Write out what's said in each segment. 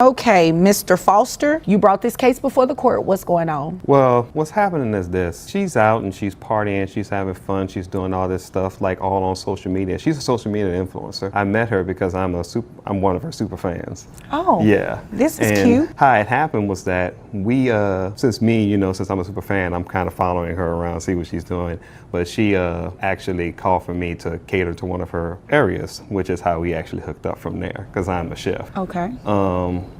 Okay, Mr. Foster, you brought this case before the court. What's going on? Well, what's happening is this. She's out and she's partying, she's having fun, she's doing all this stuff like all on social media. She's a social media influencer. I met her because I'm one of her super fans. Oh, yeah. This is and cute. How it happened was that since I'm a super fan, I'm kind of following her around, see what she's doing. But she actually called for me to cater to one of her areas, which is how we actually hooked up from there, because I'm a chef. Okay.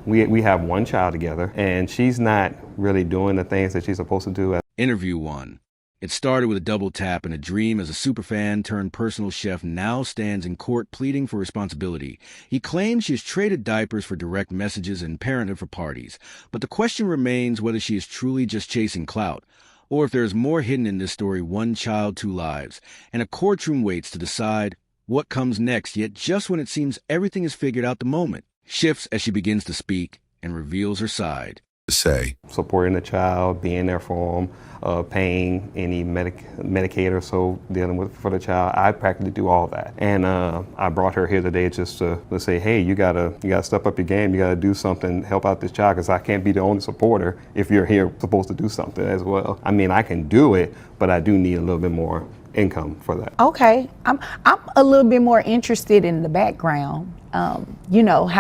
We have one child together, and she's not really doing the things that she's supposed to do. Interview 1. It started with a double tap and a dream as a superfan turned personal chef now stands in court pleading for responsibility. He claims she has traded diapers for direct messages and parenthood for parties. But the question remains whether she is truly just chasing clout, or if there is more hidden in this story, one child, two lives. And a courtroom waits to decide what comes next, yet just when it seems everything is figured out, the moment shifts as she begins to speak and reveals her side. Supporting the child, being there for them, paying any Medicaid or so, dealing with for the child. I practically do all that. And I brought her here today just to say, hey, you gotta step up your game. You gotta do something, help out this child, because I can't be the only supporter if you're here supposed to do something as well. I mean, I can do it, but I do need a little bit more income for that. Okay, I'm a little bit more interested in the background. How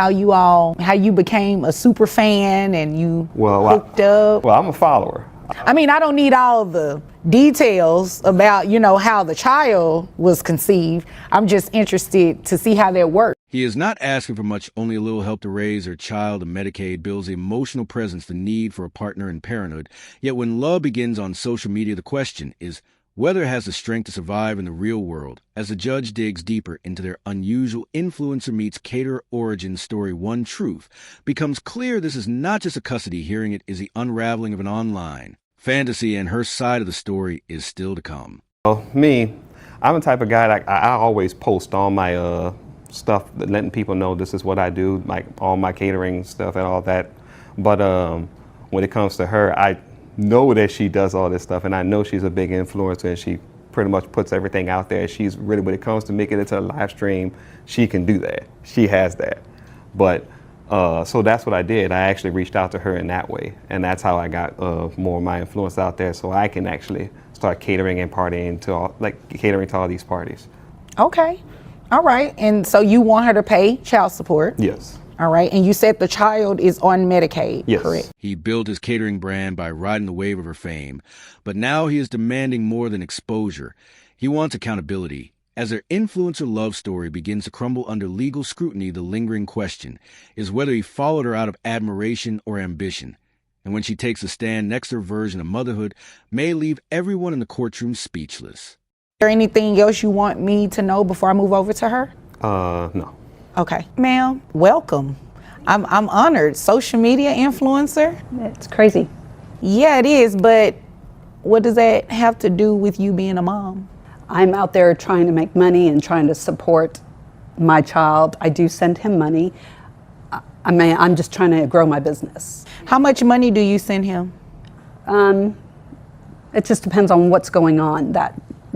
you became a super fan and you hooked up. Well, I'm a follower. I mean, I don't need all the details about, how the child was conceived. I'm just interested to see how that worked. He is not asking for much, only a little help to raise her child, and Medicaid builds the emotional presence, the need for a partner in parenthood. Yet when love begins on social media, the question is whether it has the strength to survive in the real world. As the judge digs deeper into their unusual influencer meets caterer origin story, one truth becomes clear: this is not just a custody hearing, it is the unraveling of an online fantasy, and her side of the story is still to come. Well, I'm the type of guy that I always post all my stuff, letting people know this is what I do, like all my catering stuff and all that. But when it comes to her, I know that she does all this stuff, and I know she's a big influencer, and she pretty much puts everything out there. She's really, when it comes to making it to a live stream, she can do that. She has that. But so that's what I did. I actually reached out to her in that way, and that's how I got more of my influence out there, so I can actually start catering and partying catering to all these parties. Okay, all right. And so you want her to pay child support? Yes. All right, and you said the child is on Medicaid, yes. Correct? He built his catering brand by riding the wave of her fame, but now he is demanding more than exposure. He wants accountability. As their influencer love story begins to crumble under legal scrutiny, the lingering question is whether he followed her out of admiration or ambition. And when she takes a stand next to her version of motherhood, may leave everyone in the courtroom speechless. Is there anything else you want me to know before I move over to her? No. Okay, ma'am, welcome. I'm honored. Social media influencer? It's crazy. Yeah, it is, but what does that have to do with you being a mom? I'm out there trying to make money and trying to support my child. I do send him money. I'm just trying to grow my business. How much money do you send him? It just depends on what's going on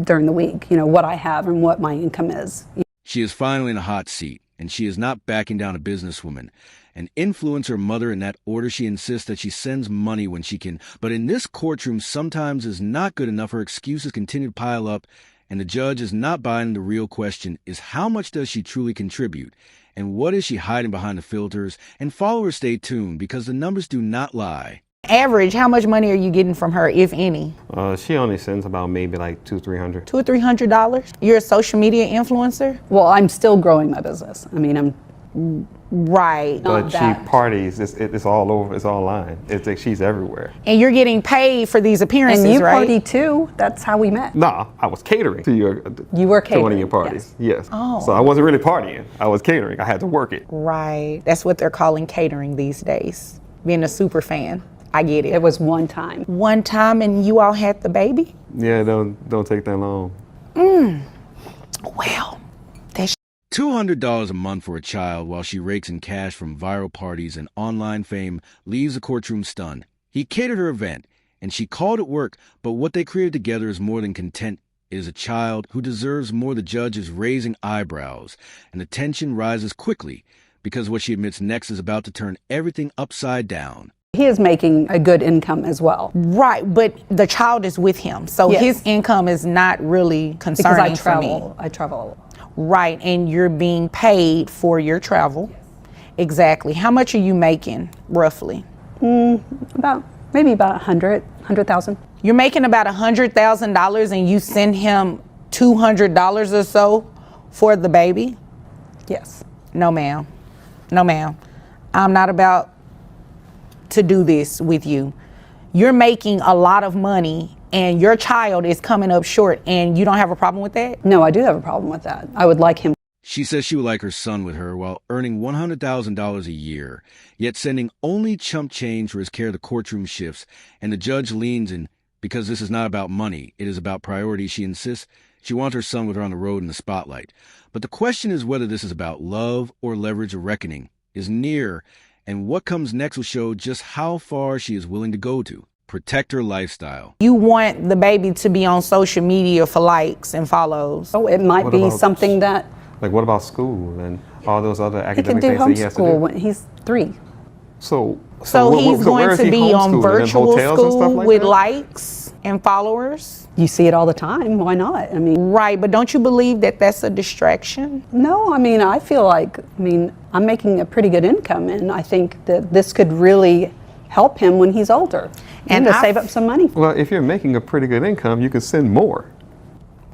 during the week, what I have and what my income is. She is finally in a hot seat, and she is not backing down, a businesswoman. An influencer mother, in that order. She insists that she sends money when she can. But in this courtroom, sometimes is not good enough. Her excuses continue to pile up, and the judge is not buying. The real question is, how much does she truly contribute? And what is she hiding behind the filters? And followers, stay tuned, because the numbers do not lie. Average, how much money are you getting from her, if any? She only sends about maybe like $200-300. $200 or $300? You're a social media influencer? Well, I'm still growing my business. I mean, I'm right. But she parties. It's all over. It's online. It's like she's everywhere. And you're getting paid for these appearances, and you right? party too. That's how we met. No, I was catering to your. You were catering to one of your parties. Yes. Oh. So I wasn't really partying. I was catering. I had to work it. Right. That's what they're calling catering these days. Being a super fan. I get it. It was one time. One time, and you all had the baby? Yeah, don't take that long. Well, that's $200 a month for a child, while she rakes in cash from viral parties and online fame, leaves the courtroom stunned. He catered her event, and she called it work, but what they created together is more than content. It is a child who deserves more. The judge is raising eyebrows, and the tension rises quickly. because what she admits next is about to turn everything upside down. He is making a good income as well. Right, but the child is with him, so Yes. his income is not really Because concerning for me. I travel. Right, and you're being paid for your travel. Exactly. How much are you making, roughly? Maybe about 100,000. You're making about $100,000 and you send him $200 or so for the baby? Yes. No, ma'am. No, ma'am. I'm not about to do this with you. You're making a lot of money and your child is coming up short, and you don't have a problem with that? No, I do have a problem with that. I would like him. She says she would like her son with her while earning $100,000 a year, yet sending only chump change for his care of the courtroom shifts, and the judge leans in because this is not about money, it is about priorities. She insists she wants her son with her on the road in the spotlight. But the question is whether this is about love or leverage. A reckoning is near, and what comes next will show just how far she is willing to go to protect her lifestyle. You want the baby to be on social media for likes and follows. Oh, it might What be about- something that Like, what about school and all those other he can academic do things that he has to homeschool do? when he's 3. So He's where going is to he be on homeschooling? In virtual hotels and stuff school like with that? likes and followers. You see it all the time. Why not? I mean, Right, but don't you believe that that's a distraction? no, I mean, I feel like, I'm making a pretty good income, and I think that this could really help him when he's older and to save up some money. Well, if you're making a pretty good income, you can send more.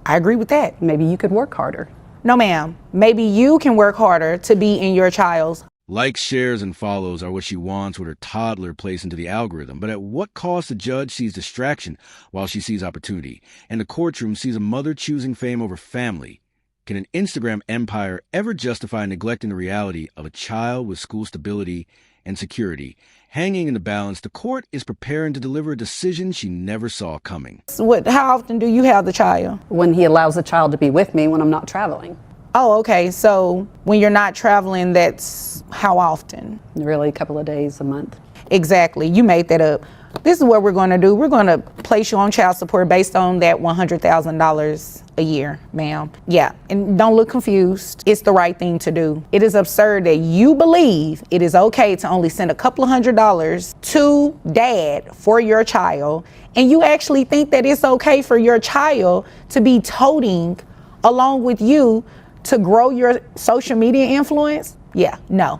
I agree with that. Maybe you could work harder. No, ma'am. Maybe you can work harder to be in your child's. Likes, shares, and follows are what she wants with her toddler placed into the algorithm. But at what cost? The judge sees distraction while she sees opportunity. And the courtroom sees a mother choosing fame over family. Can an Instagram empire ever justify neglecting the reality of a child with school stability and security? Hanging in the balance, the court is preparing to deliver a decision she never saw coming. How often do you have the child? When he allows the child to be with me when I'm not traveling. Oh, okay. So when you're not traveling, that's how often? Really, a couple of days a month. Exactly. You made that up. This is what we're going to do. We're going to place you on child support based on that $100,000 a year, ma'am. Yeah, and don't look confused. It's the right thing to do. It is absurd that you believe it is okay to only send a couple of $100s to dad for your child, and you actually think that it's okay for your child to be toting along with you to grow your social media influence? Yeah, no.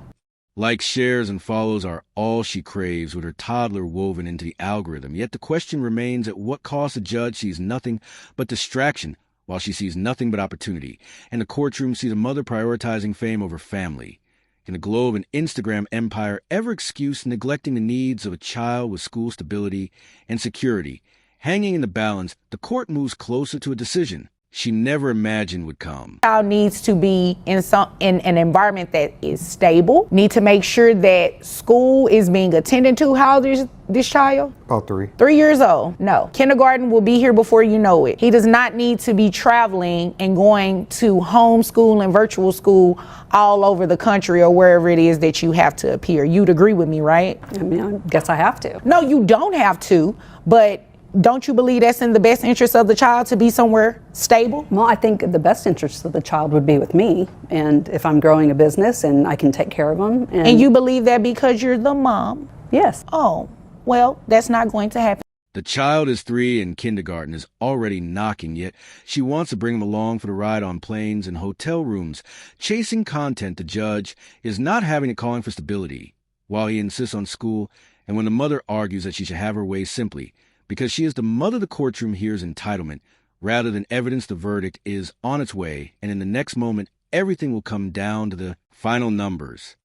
Likes, shares, and follows are all she craves with her toddler woven into the algorithm. Yet the question remains, at what cost? The judge sees nothing but distraction while she sees nothing but opportunity. And the courtroom sees a mother prioritizing fame over family. Can the globe and Instagram empire ever excuse neglecting the needs of a child with school stability and security? Hanging in the balance, the court moves closer to a decision she never imagined would come. Child needs to be in an environment that is stable. Need to make sure that school is being attended to. How old is this child? About 3. 3 years old. No. Kindergarten will be here before you know it. He does not need to be traveling and going to homeschool and virtual school all over the country or wherever it is that you have to appear. You'd agree with me, right? I guess I have to. No, you don't have to, but don't you believe that's in the best interest of the child to be somewhere stable? Well, I think the best interest of the child would be with me, and if I'm growing a business and I can take care of them. And you believe that because you're the mom? Yes. Oh, well, that's not going to happen. The child is 3 and kindergarten is already knocking, yet she wants to bring him along for the ride on planes and hotel rooms. Chasing content, the judge is not having it calling for stability, while he insists on school, and when the mother argues that she should have her way simply, because she is the mother, the courtroom hears entitlement. Rather than evidence, the verdict is on its way, and in the next moment, everything will come down to the final numbers.